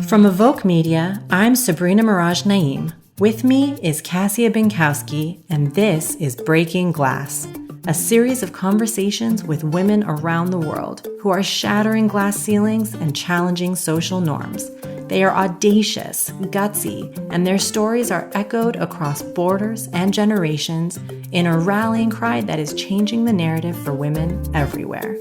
From Evoke Media, I'm Sabrina Mirage Naeem. With me is Cassia Binkowski, and this is Breaking Glass, a series of conversations with women around the world who are shattering glass ceilings and challenging social norms. They are audacious, gutsy, and their stories are echoed across borders and generations in a rallying cry that is changing the narrative for women everywhere.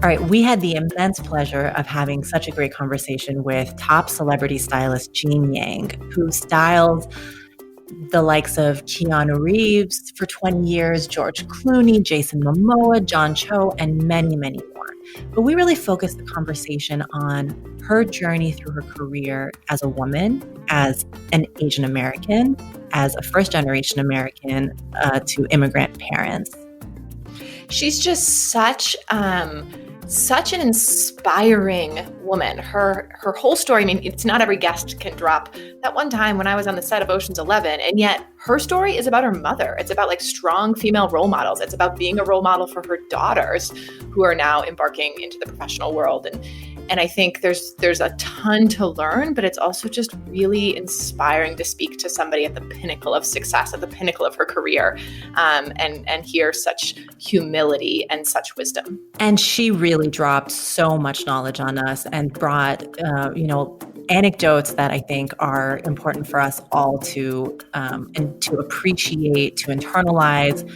All right, we had the immense pleasure of having such a great conversation with top celebrity stylist Jean Yang, who styles the likes of Keanu Reeves for 20 years, George Clooney, Jason Momoa, John Cho, and many, many more. But we really focused the conversation on her journey through her career as a woman, as an Asian American, as a first-generation American to immigrant parents. She's just such an inspiring woman. Her whole story, I mean, it's not every guest can drop that one time when I was on the set of Ocean's 11, and yet her story is about her mother. It's about like strong female role models. It's about being a role model for her daughters who are now embarking into the professional world. And I think there's a ton to learn, but it's also just really inspiring to speak to somebody at the pinnacle of success, at the pinnacle of her career, and hear such humility and such wisdom. And she really dropped so much knowledge on us and brought, anecdotes that I think are important for us all to and to appreciate, to internalize,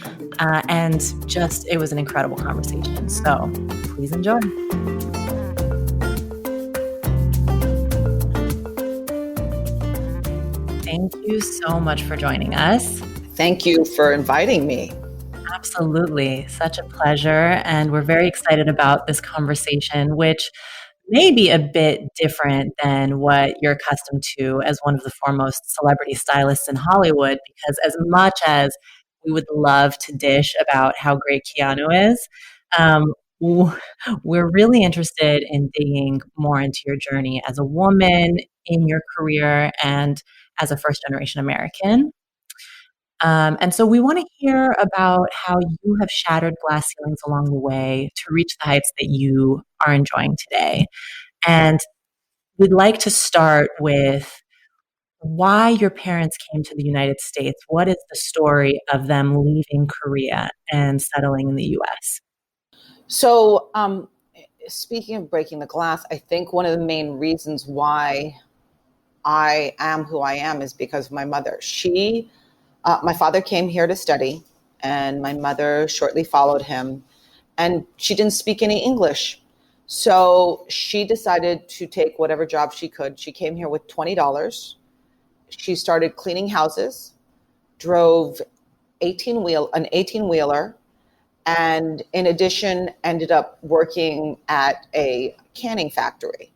and just it was an incredible conversation. So please enjoy. Thank you so much for joining us. Thank you for inviting me. Absolutely. Such a pleasure. And we're very excited about this conversation, which may be a bit different than what you're accustomed to as one of the foremost celebrity stylists in Hollywood, because as much as we would love to dish about how great Keanu is, we're really interested in digging more into your journey as a woman in your career and as a first-generation American. And so we want to hear about how you have shattered glass ceilings along the way to reach the heights that you are enjoying today. And we'd like to start with why your parents came to the United States. What is the story of them leaving Korea and settling in the US? So, speaking of breaking the glass, I think one of the main reasons why I am who I am is because of my mother. My father came here to study, and my mother shortly followed him, and she didn't speak any English. So she decided to take whatever job she could. She came here with $20. She started cleaning houses, drove an 18-wheeler, and in addition, ended up working at a canning factory.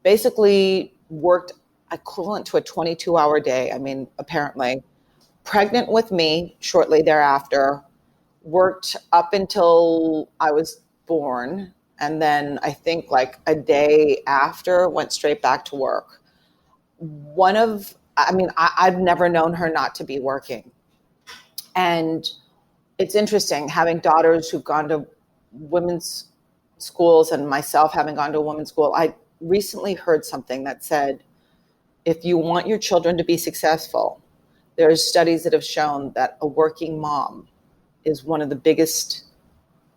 Basically worked equivalent to a 22-hour day. I mean, apparently. Pregnant with me shortly thereafter, worked up until I was born. And then I think like a day after went straight back to work. I've never known her not to be working. And it's interesting having daughters who've gone to women's schools and myself having gone to a women's school. I recently heard something that said, if you want your children to be successful, there's studies that have shown that a working mom is one of the biggest,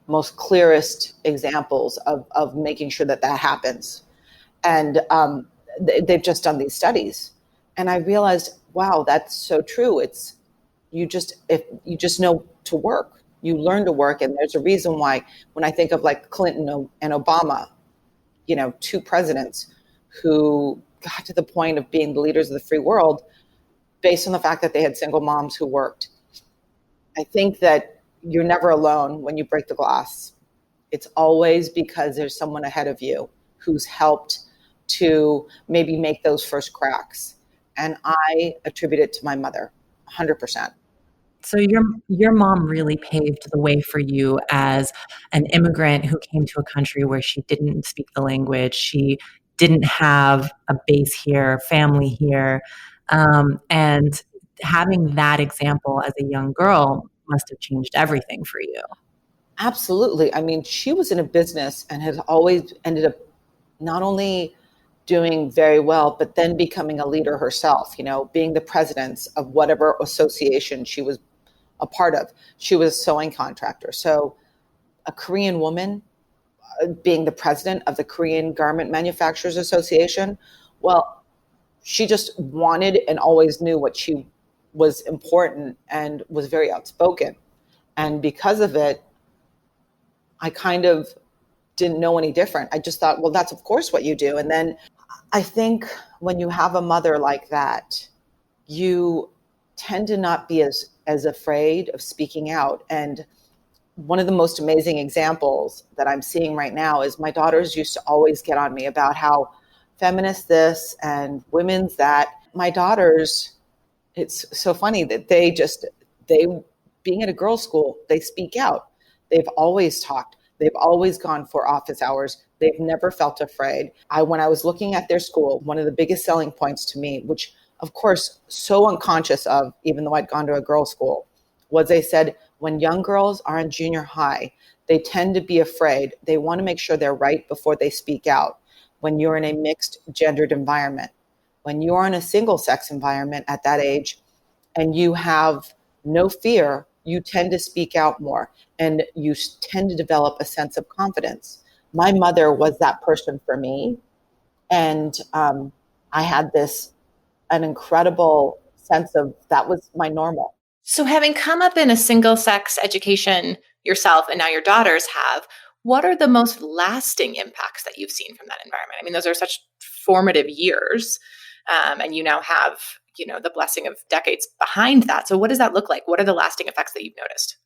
most clearest examples of making sure that happens. And they've just done these studies. And I realized, wow, that's so true. If you just know to work, you learn to work. And there's a reason why when I think of like Clinton and Obama, two presidents who got to the point of being the leaders of the free world, based on the fact that they had single moms who worked. I think that you're never alone when you break the glass. It's always because there's someone ahead of you who's helped to maybe make those first cracks. And I attribute it to my mother, 100%. So your mom really paved the way for you as an immigrant who came to a country where she didn't speak the language. She didn't have a base here, family here. And having that example as a young girl must have changed everything for you. Absolutely. I mean, she was in a business and has always ended up not only doing very well, but then becoming a leader herself, being the president of whatever association she was a part of. She was a sewing contractor. So a Korean woman being the president of the Korean Garment Manufacturers Association, well, she just wanted and always knew what she was important and was very outspoken. And because of it, I kind of didn't know any different. I just thought, well, that's of course what you do. And then I think when you have a mother like that, you tend to not be as afraid of speaking out. And one of the most amazing examples that I'm seeing right now is my daughters used to always get on me about how feminist this and women's that. My daughters, it's so funny that they being at a girls' school, they speak out. They've always talked. They've always gone for office hours. They've never felt afraid. When I was looking at their school, one of the biggest selling points to me, which of course, so unconscious of, even though I'd gone to a girls' school, was they said, when young girls are in junior high, they tend to be afraid. They want to make sure they're right before they speak out. When you're in a mixed gendered environment, when you're in a single sex environment at that age, and you have no fear, you tend to speak out more and you tend to develop a sense of confidence. My mother was that person for me. And I had an incredible sense of that was my normal. So having come up in a single sex education yourself, and now your daughters have, what are the most lasting impacts that you've seen from that environment? I mean, those are such formative years, and you now have, the blessing of decades behind that. So what does that look like? What are the lasting effects that you've noticed?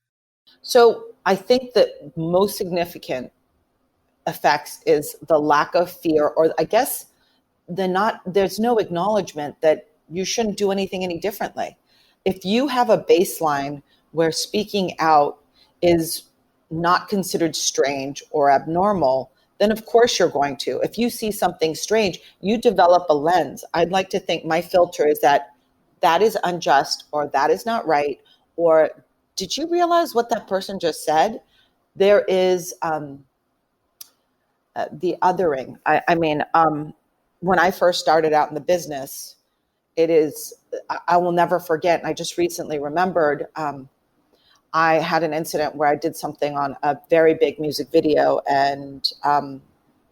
So I think the most significant effects is the lack of fear, or I guess there's no acknowledgement that you shouldn't do anything any differently. If you have a baseline where speaking out is not considered strange or abnormal, then of course you're going to. If you see something strange, you develop a lens. I'd like to think my filter is that is unjust, or that is not right, or did you realize what that person just said? There is the othering. When I first started out in the business, I will never forget. And I just recently remembered, I had an incident where I did something on a very big music video. And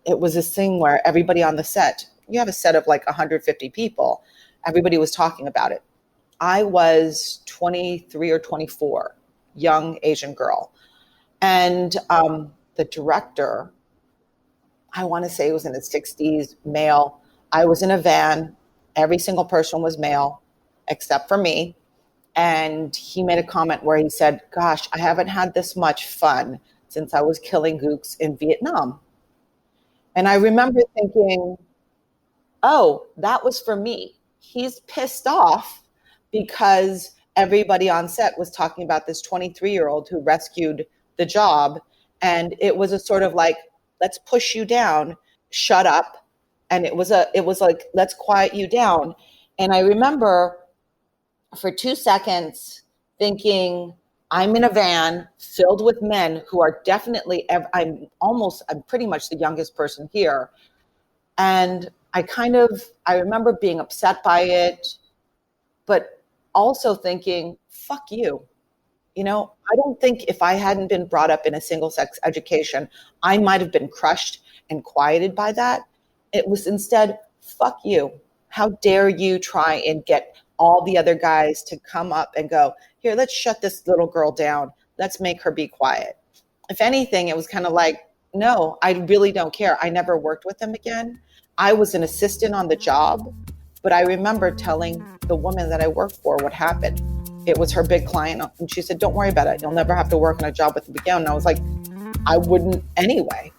it was this thing where everybody on the set, you have a set of like 150 people, everybody was talking about it. I was 23 or 24, young Asian girl. And the director, I want to say he was in his 60s, male. I was in a van. Every single person was male except for me. And he made a comment where he said, gosh, I haven't had this much fun since I was killing gooks in Vietnam. And I remember thinking, oh, that was for me. He's pissed off because everybody on set was talking about this 23-year-old who rescued the job. And it was a sort of like, let's push you down, shut up. And it was like, let's quiet you down. And I remember for 2 seconds thinking, I'm in a van filled with men who are definitely, I'm pretty much the youngest person here. And I remember being upset by it, but also thinking, fuck you. I don't think if I hadn't been brought up in a single sex education, I might have been crushed and quieted by that. It was instead, fuck you. How dare you try and get all the other guys to come up and go, here, let's shut this little girl down. Let's make her be quiet. If anything, it was kind of like, no, I really don't care. I never worked with them again. I was an assistant on the job, but I remember telling the woman that I worked for what happened. It was her big client. And she said, don't worry about it. You'll never have to work on a job with them again. And I was like, I wouldn't anyway.